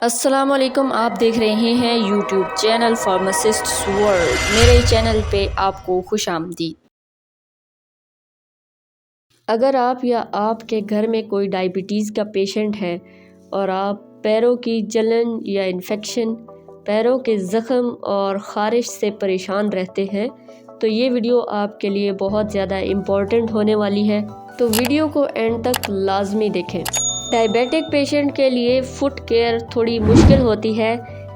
अस्सलाम वालेकुम। आप देख रहे हैं यूट्यूब चैनल फार्मासिस्ट वर्ल्ड। मेरे चैनल पे आपको खुश आमदीद। अगर आप या आपके घर में कोई डायबिटीज़ का पेशेंट है और आप पैरों की जलन या इन्फेक्शन, पैरों के ज़ख़म और ख़ारिश से परेशान रहते हैं तो ये वीडियो आपके लिए बहुत ज़्यादा इम्पोर्टेंट होने वाली है, तो वीडियो को एंड तक लाजमी देखें। डायबिटिक पेशेंट के लिए फुट केयर थोड़ी मुश्किल होती है,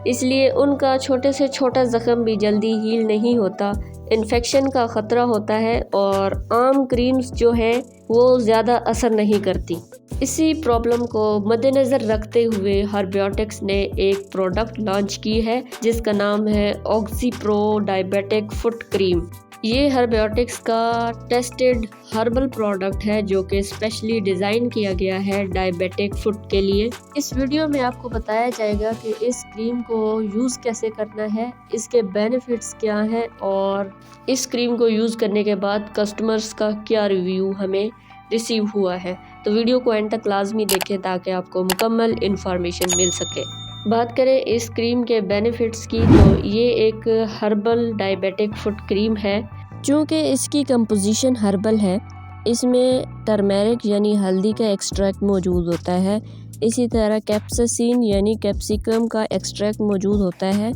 इसलिए उनका छोटे से छोटा ज़ख़म भी जल्दी हील नहीं होता, इन्फेक्शन का ख़तरा होता है और आम क्रीम्स जो है वो ज़्यादा असर नहीं करती। इसी प्रॉब्लम को मद्देनज़र रखते हुए हर्बियोटिक्स ने एक प्रोडक्ट लॉन्च की है जिसका नाम है ऑक्सीप्रो डायबिटिक फुट क्रीम। ये हर्बियोटिक्स का टेस्टेड हर्बल प्रोडक्ट है जो कि स्पेशली डिज़ाइन किया गया है डायबिटिक फुट के लिए। इस वीडियो में आपको बताया जाएगा कि इस क्रीम को यूज़ कैसे करना है, इसके बेनिफिट्स क्या हैं और इस क्रीम को यूज़ करने के बाद कस्टमर्स का क्या रिव्यू हमें रिसीव हुआ है। तो वीडियो को एंड तक लाजमी देखें ताकि आपको मुकम्मल इंफॉर्मेशन मिल सके। बात करें इस क्रीम के बेनिफिट्स की, तो ये एक हर्बल डायबिटिक फुट क्रीम है। चूँकि इसकी कंपोजिशन हर्बल है, इसमें टर्मेरिक यानी हल्दी का एक्सट्रैक्ट मौजूद होता है, इसी तरह कैप्साइसिन यानी कैप्सिकम का एक्सट्रैक्ट मौजूद होता है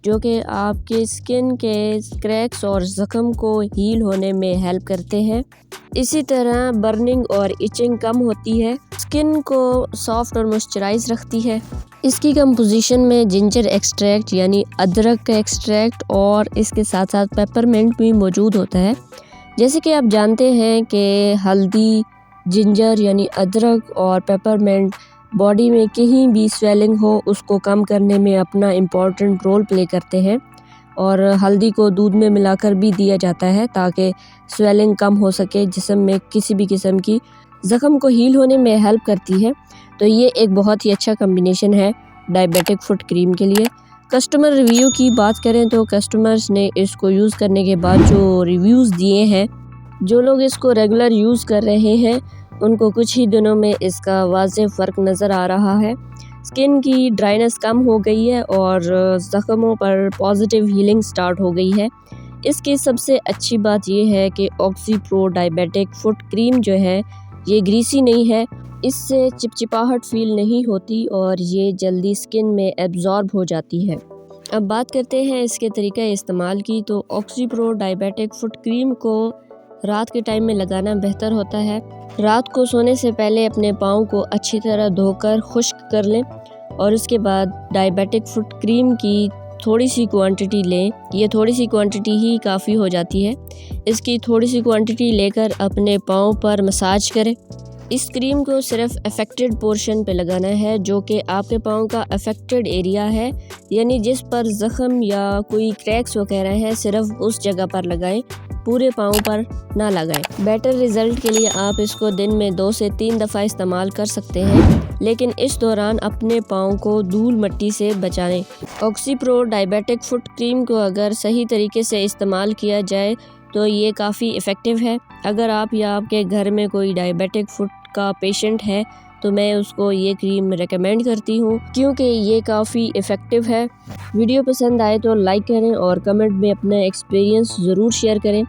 जो कि आपके स्किन के क्रैक्स और ज़ख़म को हील होने में हेल्प करते हैं। इसी तरह बर्निंग और इचिंग कम होती है, स्किन को सॉफ्ट और मॉइस्चराइज रखती है। इसकी कंपोजिशन में जिंजर एक्सट्रैक्ट यानी अदरक का एक्सट्रैक्ट और इसके साथ साथ पेपरमिंट भी मौजूद होता है। जैसे कि आप जानते हैं कि हल्दी, जिंजर यानी अदरक और पेपरमिंट बॉडी में कहीं भी स्वेलिंग हो उसको कम करने में अपना इम्पॉर्टेंट रोल प्ले करते हैं और हल्दी को दूध में मिलाकर भी दिया जाता है ताकि स्वेलिंग कम हो सके, जिस्म में किसी भी किस्म की ज़ख़म को हील होने में हेल्प करती है। तो ये एक बहुत ही अच्छा कम्बिनेशन है डायबिटिक फुट क्रीम के लिए। कस्टमर रिव्यू की बात करें तो कस्टमर्स ने इसको यूज़ करने के बाद जो रिव्यूज़ दिए हैं, जो लोग इसको रेगुलर यूज़ कर रहे हैं उनको कुछ ही दिनों में इसका वाज़ेह फ़र्क नज़र आ रहा है। स्किन की ड्राइनेस कम हो गई है और ज़ख़मों पर पॉजिटिव हीलिंग स्टार्ट हो गई है। इसकी सबसे अच्छी बात यह है कि ऑक्सीप्रो डायबिटिक फुट क्रीम जो है ये ग्रीसी नहीं है, इससे चिपचिपाहट फील नहीं होती और ये जल्दी स्किन में एब्जॉर्ब हो जाती है। अब बात करते हैं इसके तरीक़े इस्तेमाल की, तो ऑक्सीप्रो डायबिटिक फुट क्रीम को रात के टाइम में लगाना बेहतर होता है। रात को सोने से पहले अपने पाँव को अच्छी तरह धोकर खुश्क कर लें और उसके बाद डायबिटिक फुट क्रीम की थोड़ी सी क्वांटिटी लें। ये थोड़ी सी क्वांटिटी ही काफ़ी हो जाती है। इसकी थोड़ी सी क्वांटिटी लेकर अपने पाँव पर मसाज करें। इस क्रीम को सिर्फ अफेक्टेड पोर्शन पे लगाना है जो कि आपके पाँव का अफेक्टेड एरिया है, यानी जिस पर ज़ख़म या कोई क्रैक्स वगैरह है सिर्फ उस जगह पर लगाएं, पूरे पाँव पर ना लगाएं। बेटर रिज़ल्ट के लिए आप इसको दिन में 2 से 3 दफ़ा इस्तेमाल कर सकते हैं, लेकिन इस दौरान अपने पाँव को धूल मिट्टी से बचाएं। ऑक्सीप्रो डायबिटिक फुट क्रीम को अगर सही तरीके से इस्तेमाल किया जाए तो ये काफ़ी इफ़ेक्टिव है। अगर आप या आपके घर में कोई डायबिटिक फुट का पेशेंट है तो मैं उसको ये क्रीम रेकमेंड करती हूँ क्योंकि ये काफ़ी इफ़ेक्टिव है। वीडियो पसंद आए तो लाइक करें और कमेंट में अपना एक्सपीरियंस ज़रूर शेयर करें।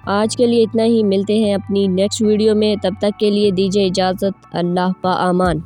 आज के लिए इतना ही, मिलते हैं अपनी नेक्स्ट वीडियो में, तब तक के लिए दीजिए इजाज़त। अल्लाह पा अमान।